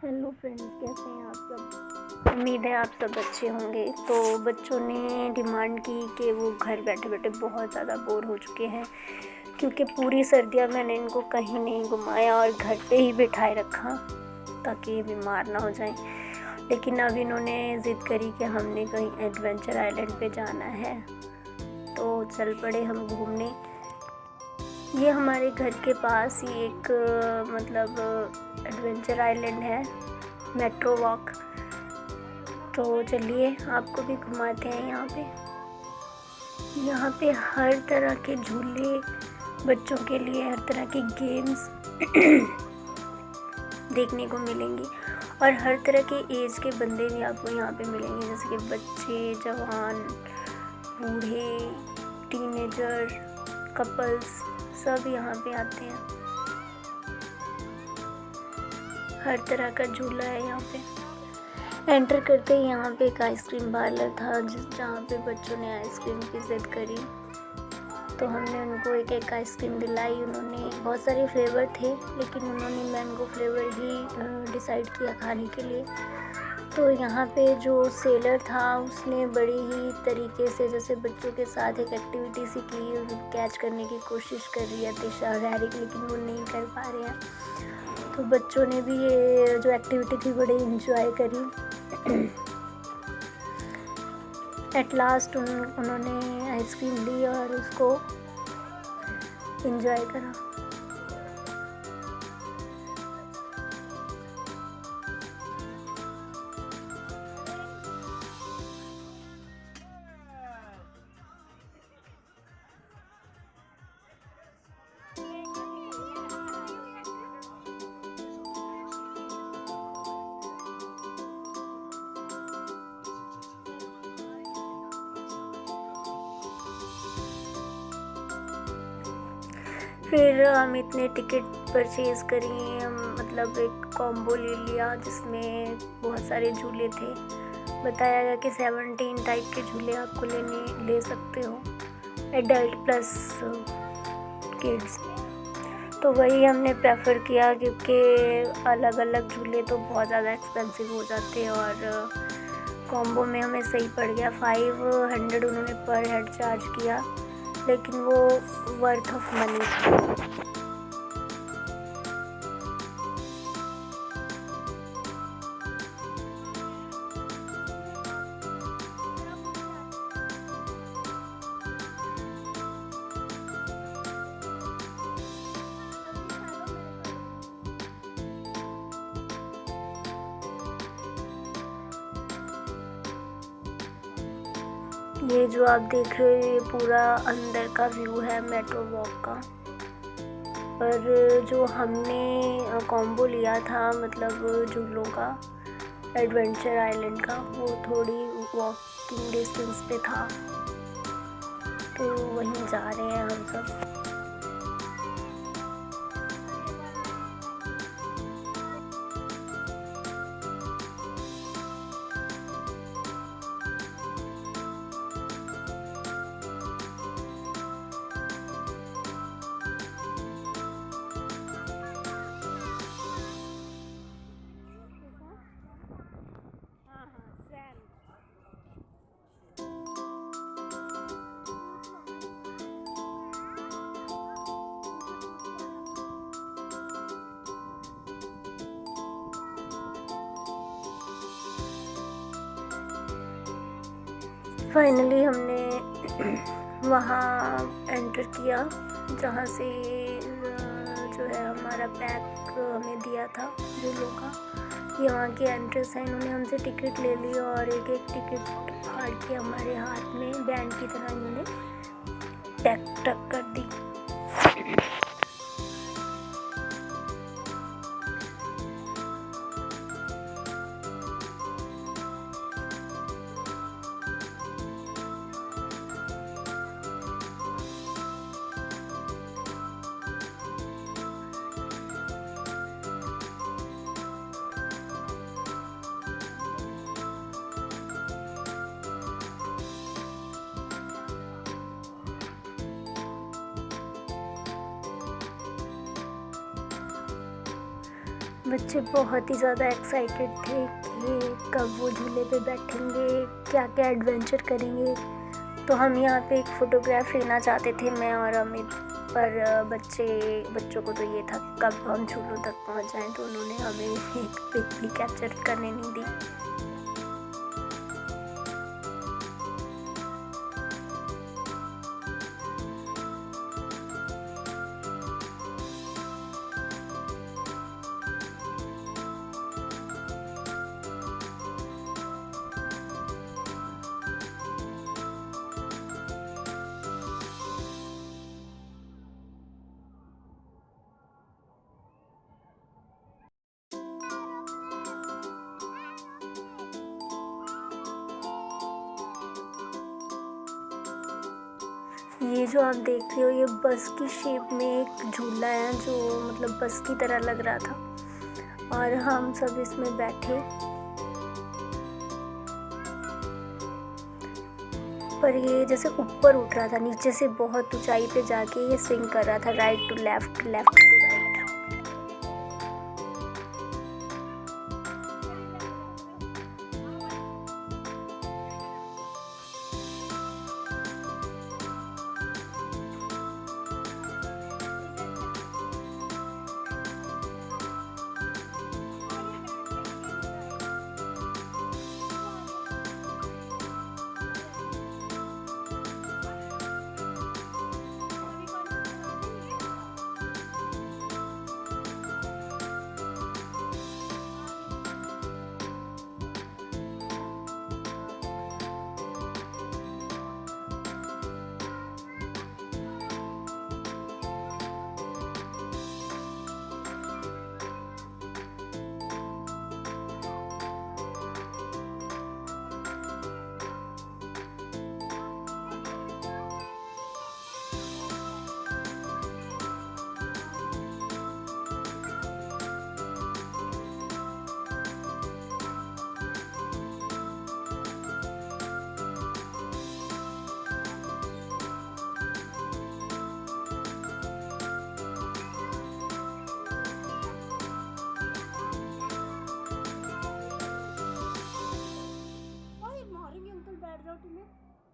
Hello friends, कैसे हैं आप सब। उम्मीद है आप सब अच्छे होंगे। तो बच्चों ने डिमांड की कि वो घर बैठे बैठे बहुत ज़्यादा बोर हो चुके हैं, क्योंकि पूरी सर्दियाँ मैंने इनको कहीं नहीं घुमाया और घर पे ही बिठाए रखा ताकि ये बीमार ना हो जाएं। लेकिन अब इन्होंने ज़िद करी कि हमने कहीं एडवेंचर आइलैंड पे जाना है, तो चल पड़े हम घूमने। ये हमारे घर के पास ही एक एडवेंचर आइलैंड है, मेट्रो वॉक। तो चलिए आपको भी घुमाते हैं। यहाँ पे हर तरह के झूले, बच्चों के लिए हर तरह की गेम्स देखने को मिलेंगी और हर तरह के एज के बंदे भी आपको यहाँ पे मिलेंगे, जैसे कि बच्चे, जवान, बूढ़े, टीनेजर, कपल्स, सब यहाँ पे आते हैं। हर तरह का झूला है यहाँ पे। एंटर करते ही यहाँ पे एक आइसक्रीम पार्लर था जहाँ पे बच्चों ने आइसक्रीम की ज़िद करी, तो हमने उनको एक एक आइसक्रीम दिलाई। उन्होंने बहुत सारे फ्लेवर थे, लेकिन उन्होंने मैंगो फ्लेवर ही डिसाइड किया खाने के लिए। तो यहाँ पे जो सेलर था उसने बड़ी ही तरीके से, जैसे बच्चों के साथ एक एक्टिविटी सी की, कैच करने की कोशिश कर रही है तिशा और हैरिक, लेकिन वो नहीं कर पा रहे हैं। तो बच्चों ने भी ये जो एक्टिविटी थी बड़ी इंजॉय करी। एट लास्ट उन्होंने आइसक्रीम ली और उसको इंजॉय करा। फिर हम इतने टिकट परचेज़ करी, एक कॉम्बो ले लिया जिसमें बहुत सारे झूले थे। बताया गया कि 17 टाइप के झूले आपको ले सकते हो, एडल्ट प्लस किड्स। तो वही हमने प्रेफर किया, क्योंकि अलग अलग झूले तो बहुत ज़्यादा एक्सपेंसिव हो जाते हैं और कॉम्बो में हमें सही पड़ गया। 500 उन्होंने पर हेड चार्ज किया, लेकिन वो वर्थ ऑफ मनी था। ये जो आप देख रहे हो ये पूरा अंदर का व्यू है मेट्रो वॉक का। पर जो हमने कॉम्बो लिया था, झूलों का, एडवेंचर आइलैंड का, वो थोड़ी वॉकिंग डिस्टेंस पे था, तो वहीं जा रहे हैं हम सब। फाइनली हमने वहाँ एंटर किया जहाँ से जो है हमारा पैक हमें दिया था झूलों का। यहाँ की एंट्रेंस है, इन्होंने हमसे टिकट ले ली और एक एक टिकट फाड़ के हमारे हाथ में बैंड की तरह इन्होंने टक कर दी। बच्चे बहुत ही ज़्यादा एक्साइटेड थे कि कब वो झूले पे बैठेंगे, क्या क्या एडवेंचर करेंगे। तो हम यहाँ पे एक फ़ोटोग्राफ लेना चाहते थे, मैं और अमित, पर बच्चों को तो ये था कि कब हम झूलों तक पहुँच जाएं, तो उन्होंने हमें एक पिक भी कैप्चर करने नहीं दी। ये जो आप देख रहे हो, ये बस की शेप में एक झूला है जो मतलब बस की तरह लग रहा था, और हम सब इसमें बैठे। पर ये जैसे ऊपर उठ रहा था, नीचे से बहुत ऊंचाई पे जाके ये स्विंग कर रहा था, right to left, left to right.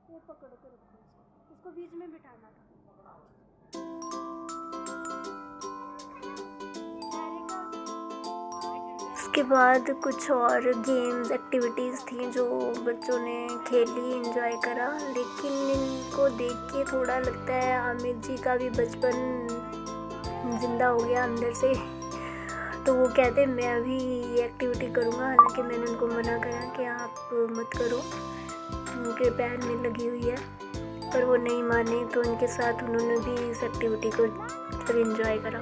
वो पकड़ के रखो, इसको बीच में बिठाना था। उसके बाद कुछ और गेम्स एक्टिविटीज़ थी जो बच्चों ने खेली, एंजॉय करा। लेकिन इनको देख के थोड़ा लगता है आमिर जी का भी बचपन ज़िंदा हो गया अंदर से। तो वो कहते मैं भी ये एक्टिविटी करूँगा, हालांकि मैंने उनको मना करा कि आप मत करो, उनके पैर में लगी हुई है, पर वो नहीं माने। तो उनके साथ उन्होंने भी इस एक्टिविटी को मतलब एंजॉय करा।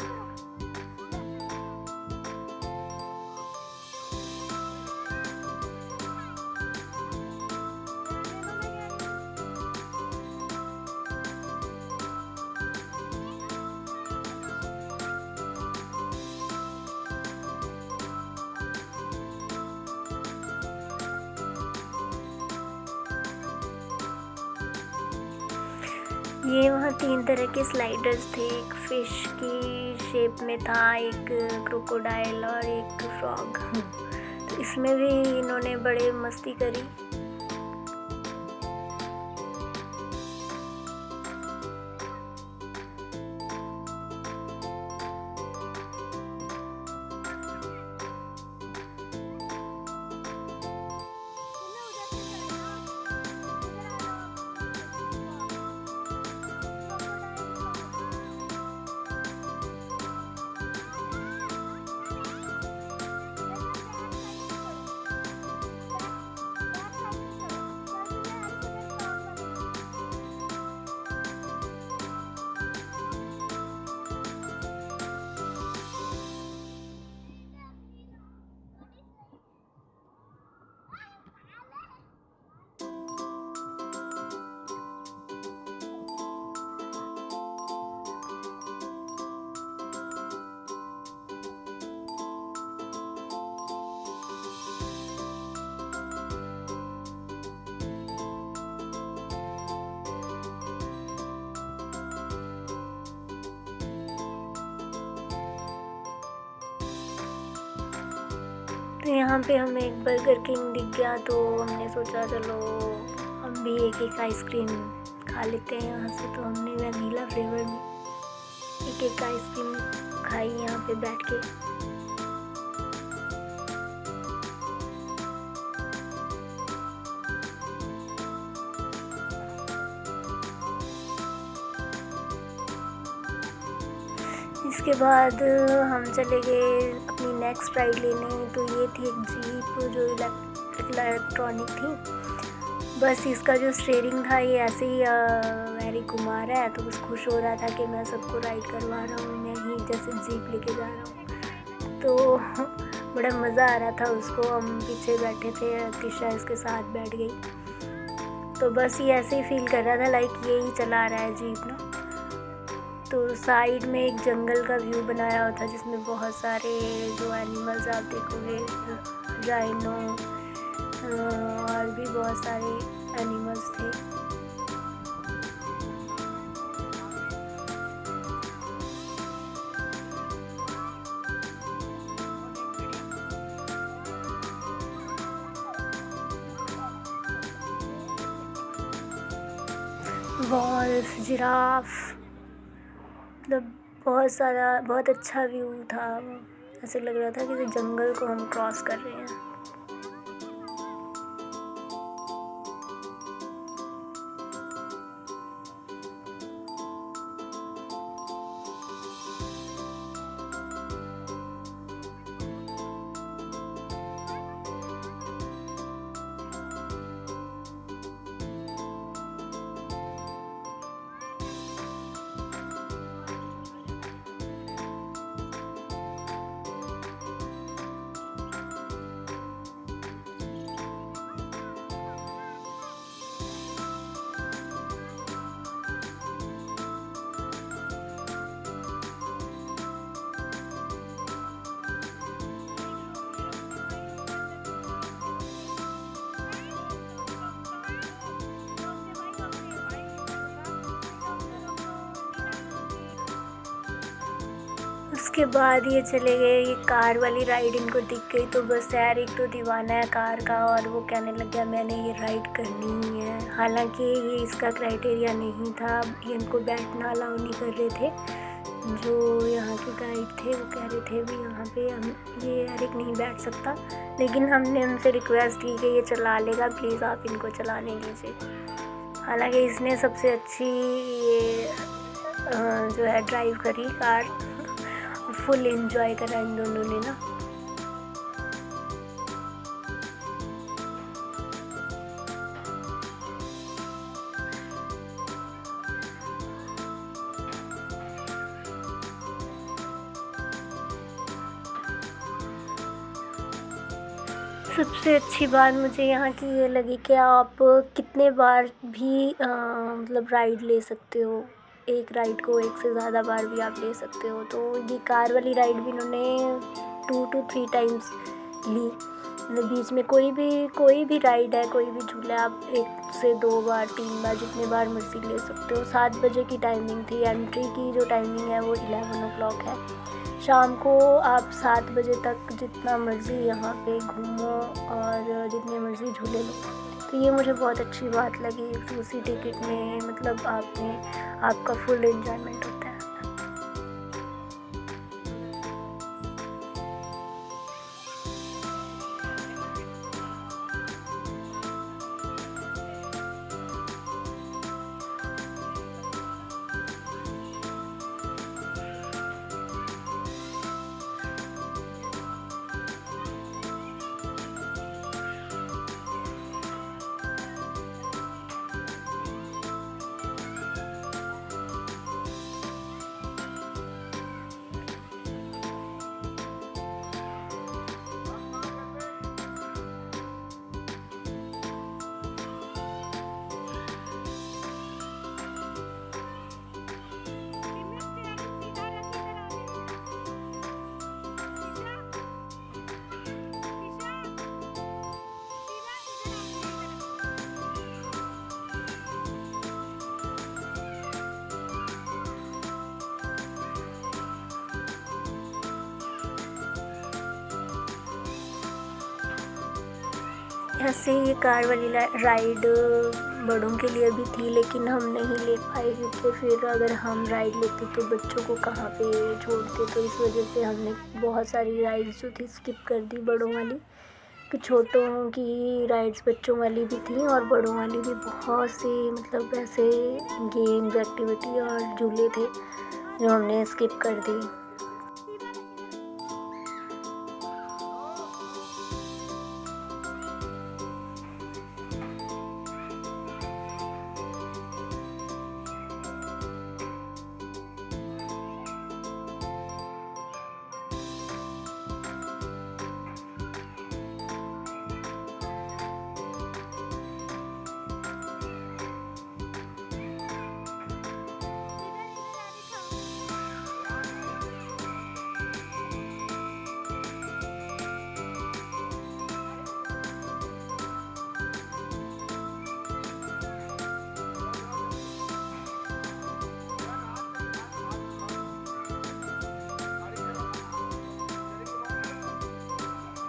ये वहाँ 3 तरह के स्लाइडर्स थे, एक फिश की शेप में था, एक क्रोकोडाइल और एक फ्रॉग। तो इसमें भी इन्होंने बड़े मस्ती करी। तो यहाँ पे हमें एक बर्गर किंग दिख गया, तो हमने सोचा चलो हम भी एक एक आइसक्रीम खा लेते हैं यहाँ से। तो हमने वनीला फ्लेवर में एक एक आइसक्रीम खाई यहाँ पे बैठ के। इसके बाद हम चले गए अपनी नेक्स्ट राइड लेने। तो ये थी एक जीप जो इलेक्ट्रॉनिक थी। बस इसका जो स्टीयरिंग था ये ऐसे ही मेरी घुमा रहा है, तो बस खुश हो रहा था कि मैं सबको राइड करवा रहा हूँ, मैं ही जैसे जीप लेके जा रहा हूँ। तो बड़ा मज़ा आ रहा था उसको। हम पीछे बैठे थे, तिशा इसके साथ बैठ गई। तो बस ये ऐसे ही फील कर रहा था लाइक ये ही चला रहा है जीप ना। तो साइड में एक जंगल का व्यू बनाया हुआ था जिसमें बहुत सारे जो एनिमल्स आप देखोगे, राइनो और भी बहुत सारे एनिमल्स थे। वॉल्फ, जिराफ, मतलब बहुत अच्छा व्यू था। ऐसे लग रहा था कि जंगल को हम क्रॉस कर रहे हैं। उसके बाद ये चले गए, ये कार वाली राइड इनको दिख गई। तो बस यार एक तो दीवाना है कार का, और वो कहने लग गया मैंने ये राइड करनी ही है। हालांकि ये इसका क्राइटेरिया नहीं था, ये इनको बैठना अलाउ नहीं कर रहे थे। जो यहाँ के गाइड थे वो कह रहे थे भी यहाँ पे हम ये एरिक नहीं बैठ सकता, लेकिन हमने उनसे रिक्वेस्ट की कि ये चला लेगा, प्लीज़ आप इनको चलाने दीजिए। हालांकि इसने सबसे अच्छी ये जो है ड्राइव करी कार, फुल एंजॉय करा इन दोनों ने ना। सबसे अच्छी बात मुझे यहाँ की ये लगी कि आप कितने बार भी मतलब राइड ले सकते हो। एक राइड को एक से ज़्यादा बार भी आप ले सकते हो। तो ये कार वाली राइड भी इन्होंने 2 to 3 टाइम्स ली। मतलब बीच में कोई भी राइड है, कोई भी झूला, आप 1 से 2 बार 3 बार जितने बार मर्ज़ी ले सकते हो। 7 बजे की टाइमिंग थी। एंट्री की जो टाइमिंग है वो 11 o'clock है। शाम को आप 7 बजे तक जितना मर्ज़ी यहाँ पे घूमो और जितने मर्ज़ी झूले लो। तो ये मुझे बहुत अच्छी बात लगी। उसी टिकट में मतलब आपका फुल एंजॉयमेंट होता है। ऐसे ये कार वाली राइड बड़ों के लिए भी थी, लेकिन हम नहीं ले पाए क्योंकि फिर अगर हम राइड लेते तो बच्चों को कहाँ पे छोड़ते, तो इस वजह से हमने बहुत सारी राइड्स जो थी स्किप कर दी बड़ों वाली। कि छोटों की राइड्स बच्चों वाली भी थी और बड़ों वाली भी, बहुत सी मतलब ऐसे गेम्स एक्टिविटी और झूले थे जो हमने स्किप कर दी।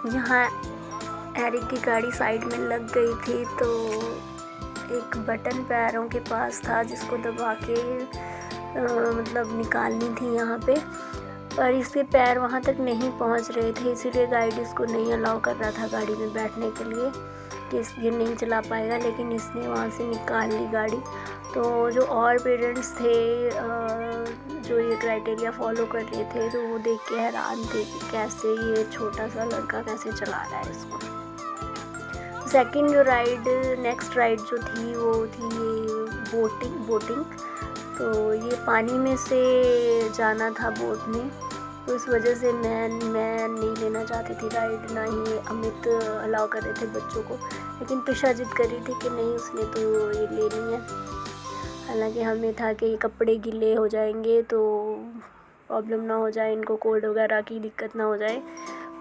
यहाँ एरिक की गाड़ी साइड में लग गई थी, तो एक बटन पैरों के पास था जिसको दबा के मतलब निकालनी थी यहाँ पे, पर इसके पैर वहाँ तक नहीं पहुँच रहे थे, इसीलिए गाइड इसको नहीं अलाउ कर रहा था गाड़ी में बैठने के लिए कि ये नहीं चला पाएगा, लेकिन इसने वहाँ से निकाल ली गाड़ी। तो जो और पेरेंट्स थे जो ये क्राइटेरिया फॉलो कर रहे थे, तो वो देख के हैरान थे कि कैसे ये छोटा सा लड़का कैसे चला रहा है इसको। सेकंड जो राइड, नेक्स्ट राइड जो थी वो थी ये बोटिंग। तो ये पानी में से जाना था बोट में, तो इस वजह से मैं नहीं लेना चाहती थी राइड, ना ही अमित अलाउ कर रहे थे बच्चों को, लेकिन त्रिशा जिद कर रही थी कि नहीं उसने तो ये लेनी है। हालांकि हमें था कि ये कपड़े गीले हो जाएंगे तो प्रॉब्लम ना हो जाए, इनको कोल्ड वगैरह की दिक्कत ना हो जाए,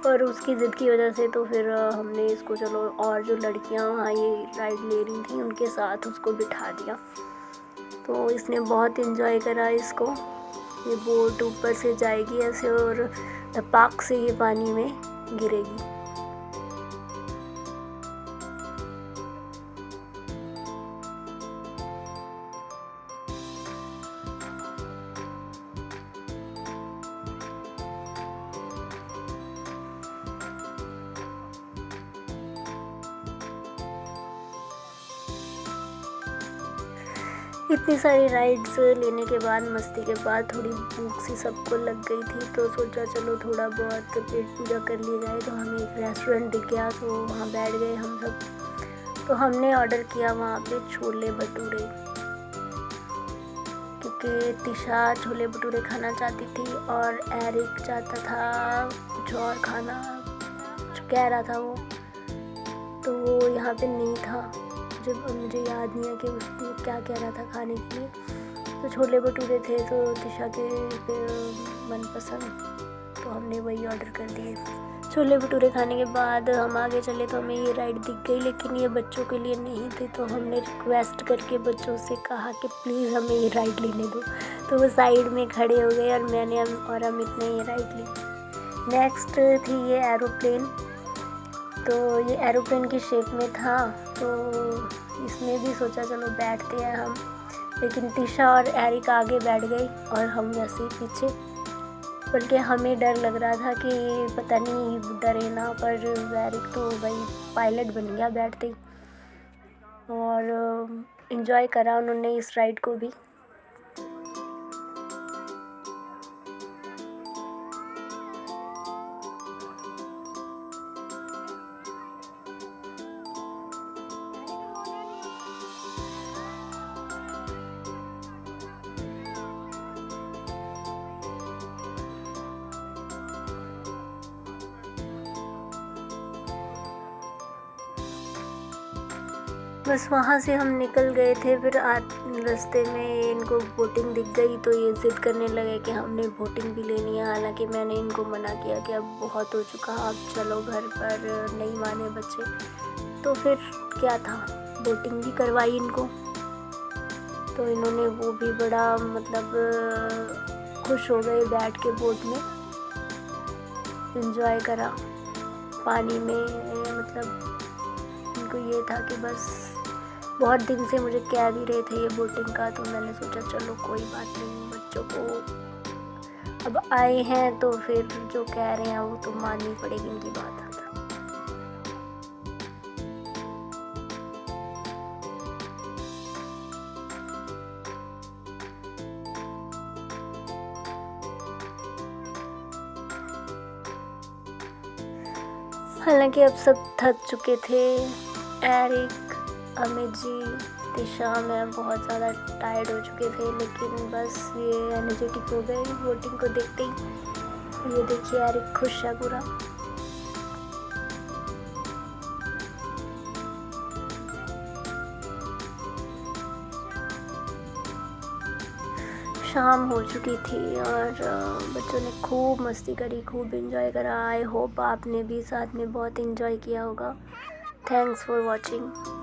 पर उसकी ज़िद की वजह से तो फिर हमने इसको चलो, और जो लड़कियां वहाँ ये राइड ले रही थी उनके साथ उसको बिठा दिया। तो इसने बहुत इन्जॉय करा इसको। ये बोट ऊपर से जाएगी ऐसे और धपाक से ये पानी में गिरेगी। इतनी सारी राइड्स लेने के बाद, मस्ती के बाद थोड़ी भूख सी सबको लग गई थी, तो सोचा चलो थोड़ा बहुत पेट पूजा कर लिया जाए। तो हमें एक रेस्टोरेंट दिख गया, तो वहाँ बैठ गए हम सब। तो हमने ऑर्डर किया वहाँ पे छोले भटूरे, क्योंकि तिशा छोले भटूरे खाना चाहती थी और एरिक चाहता था कुछ और खाना, कह रहा था वो, तो वो यहाँ पे नहीं था। जब मुझे याद नहीं है कि उसको क्या कह रहा था खाने के लिए। तो छोले भटूरे थे तो तिशा के मनपसंद, तो हमने वही ऑर्डर कर दिए। छोले भटूरे खाने के बाद हम आगे चले तो हमें ये राइड दिख गई, लेकिन ये बच्चों के लिए नहीं थी, तो हमने रिक्वेस्ट करके बच्चों से कहा कि प्लीज़ हमें ये राइड लेने दो। तो वो साइड में खड़े हो गए और मैंने और अमित ने ये राइड ली। नेक्स्ट थी ये एरोप्लेन। तो ये एरोप्लेन की शेप में था, तो इसमें भी सोचा चलो बैठते हैं हम, लेकिन तिशा और एरिक आगे बैठ गई और हम वैसे ही पीछे। बल्कि हमें डर लग रहा था कि पता नहीं डरे ना, पर एरिक तो भाई पायलट बन गया बैठते ही, और इन्जॉय करा उन्होंने इस राइड को भी। बस वहाँ से हम निकल गए थे। फिर रास्ते में इनको बोटिंग दिख गई, तो ये ज़िद करने लगे कि हमने बोटिंग भी लेनी है। हालांकि मैंने इनको मना किया कि अब बहुत हो चुका, अब चलो घर पर, नहीं माने बच्चे। तो फिर क्या था, बोटिंग भी करवाई इनको। तो इन्होंने वो भी बड़ा मतलब खुश हो गए बैठ के बोट में, एंजॉय करा पानी में। मतलब उनको ये था कि बस बहुत दिन से मुझे कह भी रहे थे ये बोटिंग का, तो मैंने सोचा चलो कोई बात नहीं, बच्चों को अब आए हैं तो फिर जो कह रहे हैं वो तो माननी पड़ेगी इनकी बात। हालांकि अब सब थक चुके थे, एरिक, अमित जी, दिशा, मैं बहुत ज़्यादा टायर्ड हो चुके थे, लेकिन बस ये एनर्जेटिक हो गए बोटिंग को देखते ही। ये देखिए एरिक खुश है पूरा। शाम हो चुकी थी और बच्चों ने खूब मस्ती करी, खूब एंजॉय करा। आई होप आपने भी साथ में बहुत एंजॉय किया होगा। Thanks for watching.